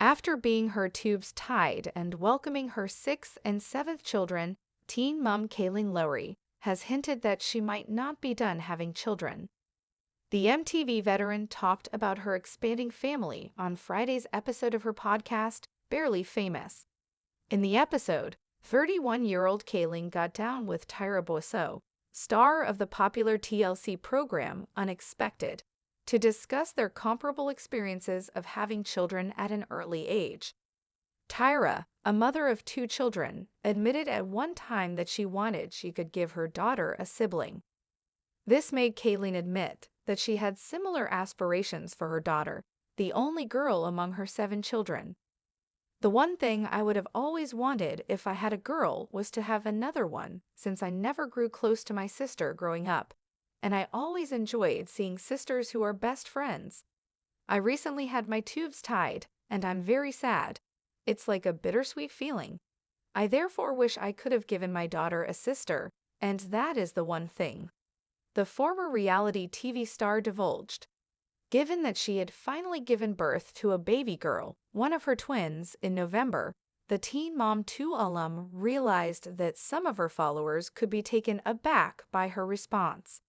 After being her tubes tied and welcoming her sixth and seventh children, teen Mom Kailyn Lowry has hinted that she might not be done having children. The MTV veteran talked about her expanding family on Friday's episode of her podcast, Barely Famous. In the episode, 31-year-old Kailyn got down with Tyra Boisseau, star of the popular TLC program Unexpected, to discuss their comparable experiences of having children at an early age. Tyra, a mother of two children, admitted at one time that she wanted she could give her daughter a sibling. This made Kailyn admit that she had similar aspirations for her daughter, the only girl among her 7 children. "The one thing I would have always wanted if I had a girl was to have another one, since I never grew close to my sister growing up, and I always enjoyed seeing sisters who are best friends. I recently had my tubes tied, and I'm very sad. It's like a bittersweet feeling. I therefore wish I could have given my daughter a sister, and that is the one thing," the former reality TV star divulged. Given that she had finally given birth to a baby girl, one of her twins, in November, the Teen Mom 2 alum realized that some of her followers could be taken aback by her response.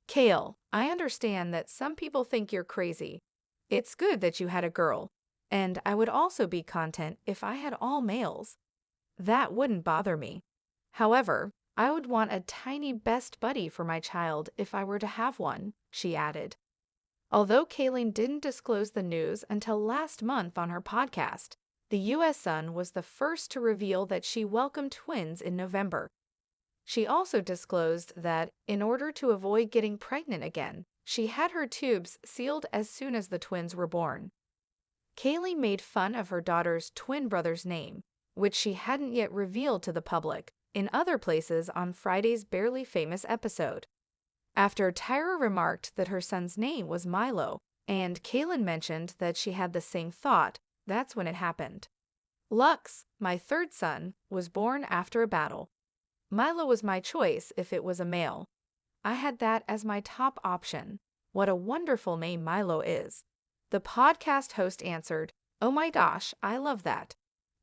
"KAIL, I understand that some people think you're crazy. It's good that you had a girl, and I would also be content if I had all males. That wouldn't bother me. However, I would want a tiny best buddy for my child if I were to have one," she added. Although Kailyn didn't disclose the news until last month on her podcast, the U.S. Sun was the first to reveal that she welcomed twins in November. She also disclosed that, in order to avoid getting pregnant again, she had her tubes sealed as soon as the twins were born. Kailyn made fun of her daughter's twin brother's name, which she hadn't yet revealed to the public, in other places on Friday's Barely Famous episode. After Tyra remarked that her son's name was Milo, and Kailyn mentioned that she had the same thought, that's when it happened. "Lux, my third son, was born after a battle. Milo was my choice if it was a male. I had that as my top option. What a wonderful name Milo is." The podcast host answered, "Oh my gosh, I love that."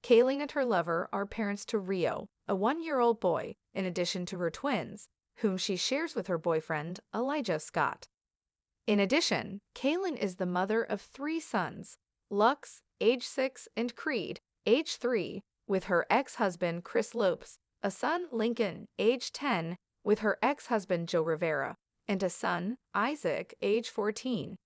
Kailyn and her lover are parents to Rio, a 1-year-old boy, in addition to her twins, whom she shares with her boyfriend, Elijah Scott. In addition, Kailyn is the mother of 3 sons, Lux, age 6, and Creed, age 3, with her ex-husband Chris Lopes, a son, Lincoln, age 10, with her ex-husband Joe Rivera, and a son, Isaac, age 14.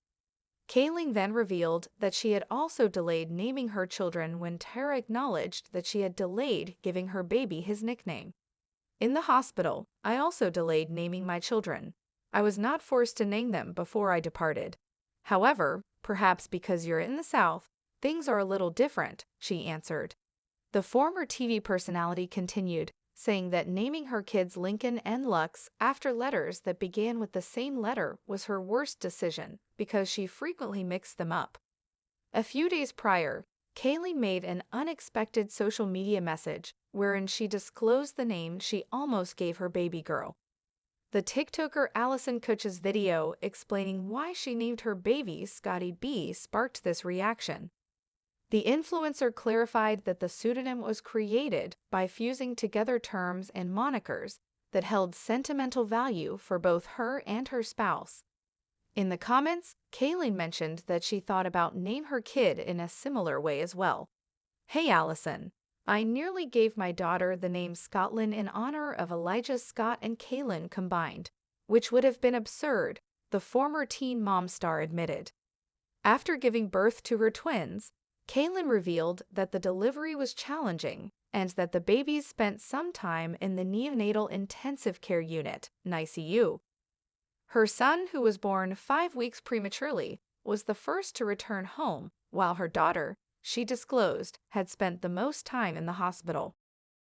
Kailyn then revealed that she had also delayed naming her children when Tyra acknowledged that she had delayed giving her baby his nickname. "In the hospital, I also delayed naming my children. I was not forced to name them before I departed. However, perhaps because you're in the South, things are a little different," she answered. The former TV personality continued, saying that naming her kids Lincoln and Lux after letters that began with the same letter was her worst decision because she frequently mixed them up. A few days prior, Kailyn made an unexpected social media message wherein she disclosed the name she almost gave her baby girl. The TikToker Allison Kutch's video explaining why she named her baby Scotty B sparked this reaction. The influencer clarified that the pseudonym was created by fusing together terms and monikers that held sentimental value for both her and her spouse. In the comments, Kailyn mentioned that she thought about naming her kid in a similar way as well. "Hey Allison, I nearly gave my daughter the name Scotland in honor of Elijah Scott and Kailyn combined, which would have been absurd," the former Teen Mom star admitted. After giving birth to her twins, Kailyn revealed that the delivery was challenging and that the babies spent some time in the neonatal intensive care unit, NICU. Her son, who was born 5 weeks prematurely, was the first to return home, while her daughter, she disclosed, had spent the most time in the hospital.